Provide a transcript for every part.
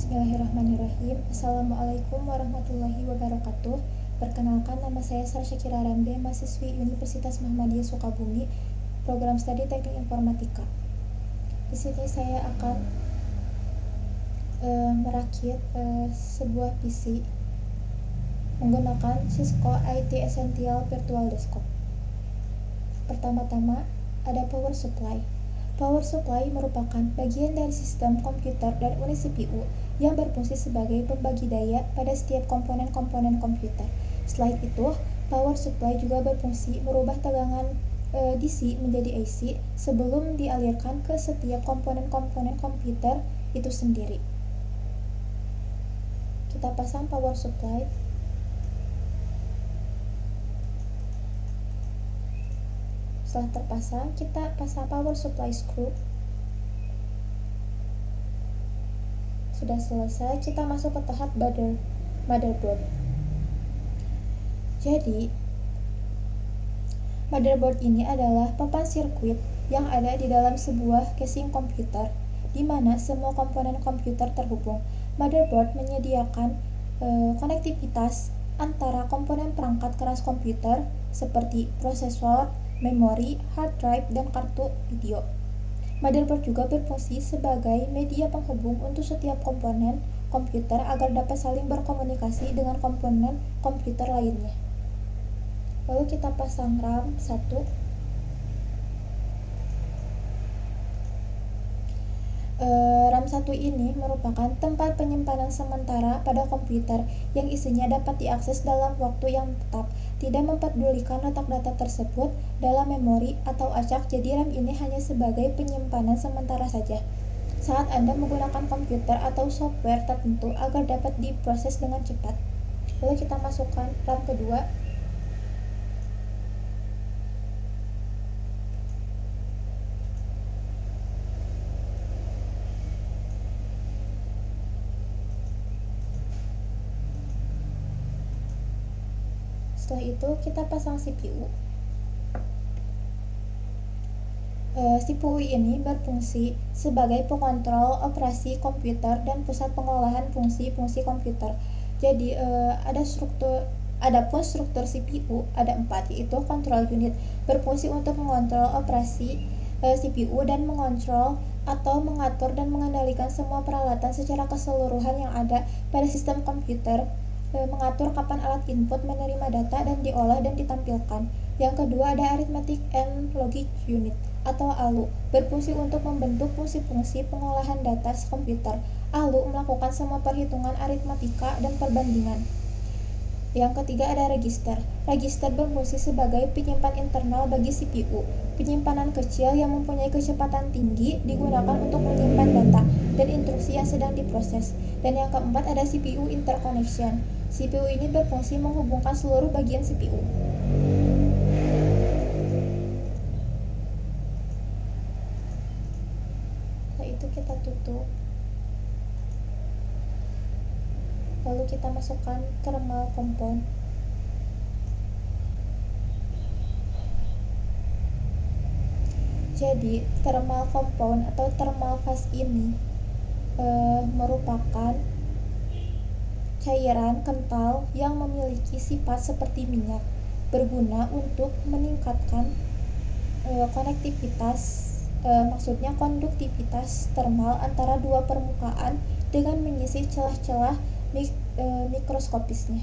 Bismillahirrahmanirrahim. Assalamualaikum warahmatullahi wabarakatuh. Perkenalkan, nama saya Sara Syakira Rambe, mahasiswi Universitas Muhammadiyah Sukabumi, program studi Teknik Informatika. Di sini saya akan merakit sebuah PC menggunakan Cisco IT Essential Virtual Desktop. Pertama-tama ada power supply. Power supply merupakan bagian dari sistem komputer dan unit CPU yang berfungsi sebagai pembagi daya pada setiap komponen-komponen komputer. Selain itu, power supply juga berfungsi merubah tegangan DC menjadi AC sebelum dialirkan ke setiap komponen-komponen komputer itu sendiri. Kita pasang power supply. Setelah terpasang, kita pasang power supply screw. Sudah selesai, kita masuk ke tahap motherboard. Jadi, motherboard ini adalah papan sirkuit yang ada di dalam sebuah casing komputer, di mana semua komponen komputer terhubung. Motherboard menyediakan konektivitas antara komponen perangkat keras komputer seperti prosesor, memori, hard drive, dan kartu video. Motherboard juga berfungsi sebagai media penghubung untuk setiap komponen komputer agar dapat saling berkomunikasi dengan komponen komputer lainnya. Lalu kita pasang RAM 1. RAM 1 ini merupakan tempat penyimpanan sementara pada komputer yang isinya dapat diakses dalam waktu yang tetap, tidak mempedulikan letak data tersebut dalam memori atau acak. Jadi RAM ini hanya sebagai penyimpanan sementara saja saat Anda menggunakan komputer atau software tertentu agar dapat diproses dengan cepat. Lalu kita masukkan RAM kedua. Setelah itu kita pasang CPU. CPU ini berfungsi sebagai pengontrol operasi komputer dan pusat pengolahan fungsi-fungsi komputer. Jadi adapun struktur CPU ada 4, yaitu control unit, berfungsi untuk mengontrol operasi CPU dan mengontrol atau mengatur dan mengendalikan semua peralatan secara keseluruhan yang ada pada sistem komputer, mengatur kapan alat input menerima data dan diolah dan ditampilkan. Yang kedua ada arithmetic and logic unit atau ALU, berfungsi untuk membentuk fungsi-fungsi pengolahan data komputer. ALU melakukan semua perhitungan aritmatika dan perbandingan. Yang ketiga ada register. Register berfungsi sebagai penyimpan internal bagi CPU. Penyimpanan kecil yang mempunyai kecepatan tinggi digunakan untuk menyimpan data dan instruksi yang sedang diproses. Dan yang keempat ada CPU interconnection. CPU ini berfungsi menghubungkan seluruh bagian CPU. Setelah itu kita tutup. Lalu kita masukkan thermal compound. Jadi thermal compound atau thermal phase ini merupakan cairan kental yang memiliki sifat seperti minyak, berguna untuk meningkatkan maksudnya konduktivitas termal antara dua permukaan dengan mengisi celah-celah mikroskopisnya.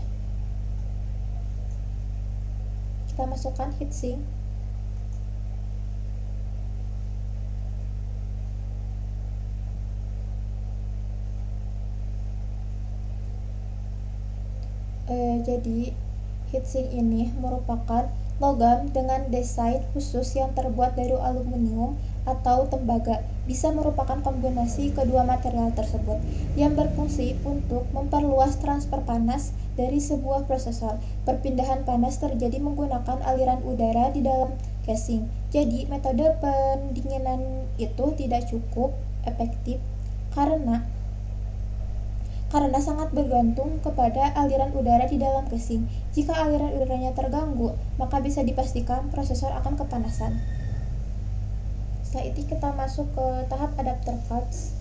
Kita masukkan heatsink. Jadi heatsink ini merupakan logam dengan desain khusus yang terbuat dari aluminium atau tembaga. Bisa merupakan kombinasi kedua material tersebut yang berfungsi untuk memperluas transfer panas dari sebuah prosesor. Perpindahan panas terjadi menggunakan aliran udara di dalam casing. Jadi metode pendinginan itu tidak cukup efektif karena sangat bergantung kepada aliran udara di dalam casing. Jika aliran udaranya terganggu, maka bisa dipastikan prosesor akan kepanasan. Setelah itu kita masuk ke tahap adapter cards.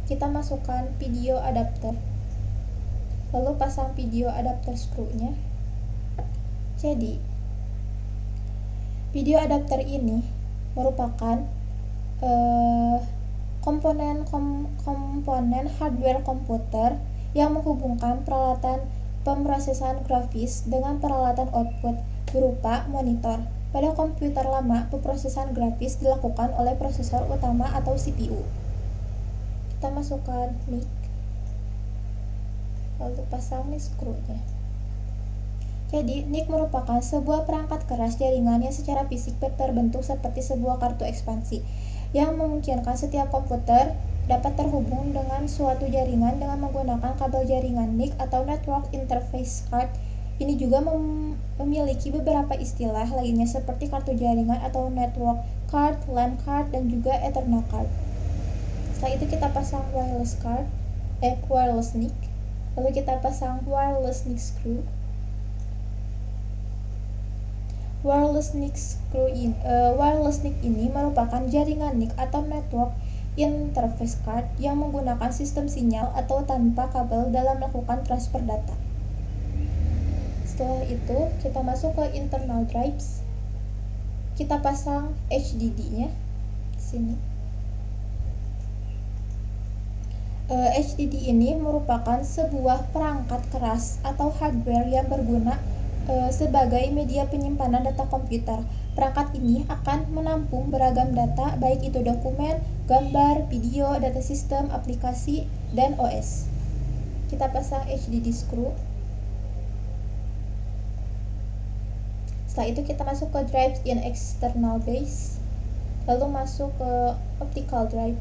kita masukkan video adapter, lalu pasang video adapter screw-nya. Jadi video adapter ini merupakan komponen hardware komputer yang menghubungkan peralatan pemrosesan grafis dengan peralatan output berupa monitor. Pada komputer lama, pemrosesan grafis dilakukan oleh prosesor utama atau CPU. Kita masukkan mic, lalu pasang nih screw-nya. Jadi, NIC merupakan sebuah perangkat keras jaringan yang secara fisik terbentuk seperti sebuah kartu ekspansi yang memungkinkan setiap komputer dapat terhubung dengan suatu jaringan dengan menggunakan kabel jaringan NIC atau Network Interface Card. Ini juga memiliki beberapa istilah lainnya seperti kartu jaringan atau network card, LAN card, dan juga Ethernet card. Setelah itu kita pasang wireless NIC, lalu kita pasang wireless NIC screw. Wireless NIC ini merupakan jaringan NIC atau Network Interface Card yang menggunakan sistem sinyal atau tanpa kabel dalam melakukan transfer data. Setelah itu, kita masuk ke internal drives. Kita pasang HDD-nya di sini. HDD ini merupakan sebuah perangkat keras atau hardware yang berguna sebagai media penyimpanan data komputer. Perangkat ini akan menampung beragam data, baik itu dokumen, gambar, video, data sistem, aplikasi, dan OS. Kita pasang HDD screw. Setelah itu kita masuk ke drive in external base, lalu masuk ke optical drive.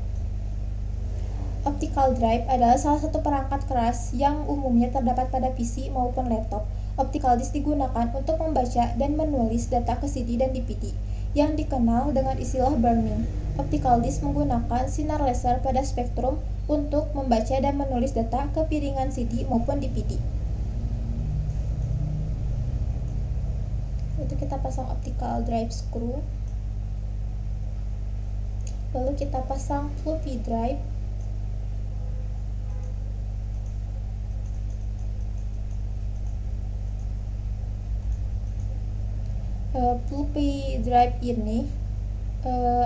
Optical drive adalah salah satu perangkat keras yang umumnya terdapat pada PC maupun laptop. Optical disk digunakan untuk membaca dan menulis data ke CD dan DVD, yang dikenal dengan istilah burn-in. Optical disk menggunakan sinar laser pada spektrum untuk membaca dan menulis data ke piringan CD maupun DVD. Itu kita pasang optical drive screw. Lalu kita pasang floppy drive. Floppy drive ini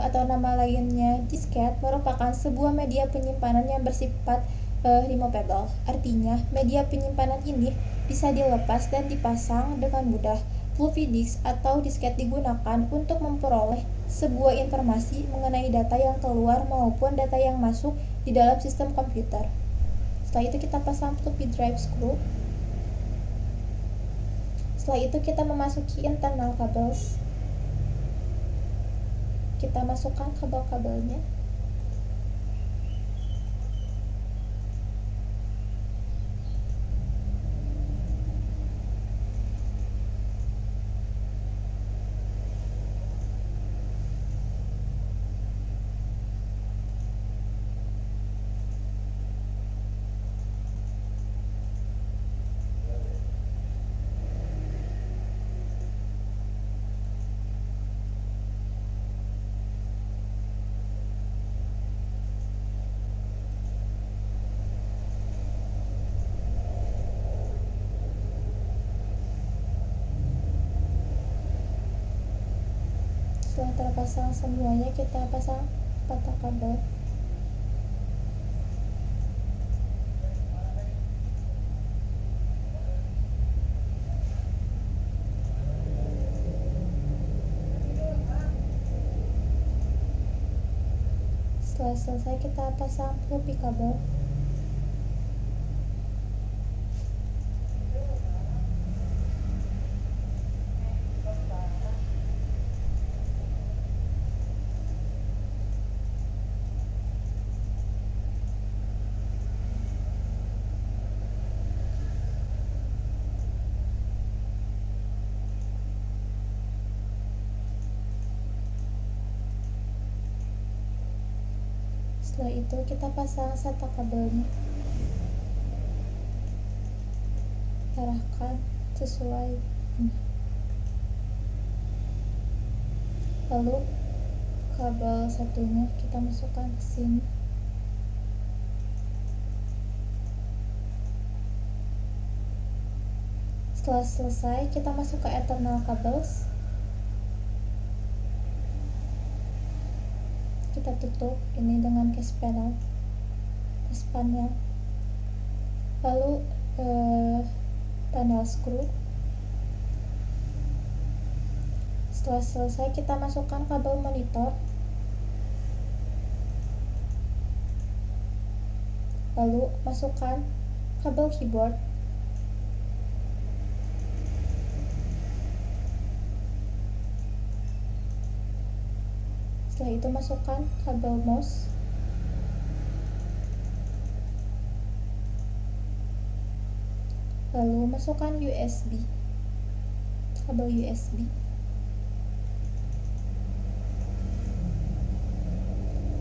atau nama lainnya disket merupakan sebuah media penyimpanan yang bersifat removable. Artinya, media penyimpanan ini bisa dilepas dan dipasang dengan mudah. Floppy disk atau disket digunakan untuk memperoleh sebuah informasi mengenai data yang keluar maupun data yang masuk di dalam sistem komputer. Setelah itu kita pasang floppy drive screw. Setelah itu kita memasuki internal cables. Kita masukkan kabel-kabelnya. Setelah terpasang semuanya, kita pasang patah kabel. Setelah selesai, kita pasang floppy kabel. Setelah itu kita pasang SATA kabelnya, arahkan sesuai lalu kabel satunya kita masukkan ke sini. Setelah selesai, kita masuk ke internal cables. Kita tutup ini dengan case panel. Lalu panel screw. Setelah selesai, kita masukkan kabel monitor. Lalu masukkan kabel keyboard. Setelah itu masukkan kabel mouse. Lalu masukkan kabel USB.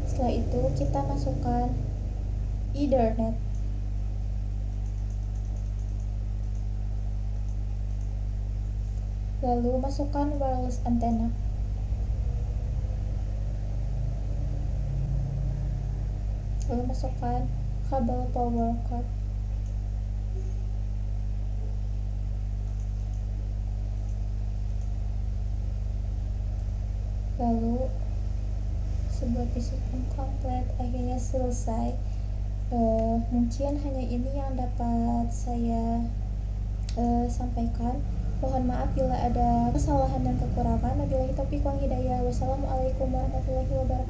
Setelah itu kita masukkan Ethernet. Lalu masukkan wireless antenna. Lalu masukkan kabel power cord. Lalu sebuah PCB komplit akhirnya selesai. Mungkin hanya ini yang dapat saya sampaikan. Mohon maaf bila ada kesalahan dan kekurangan. Wabillahi taufiq wal hidayah. Wassalamualaikum warahmatullahi wabarakatuh.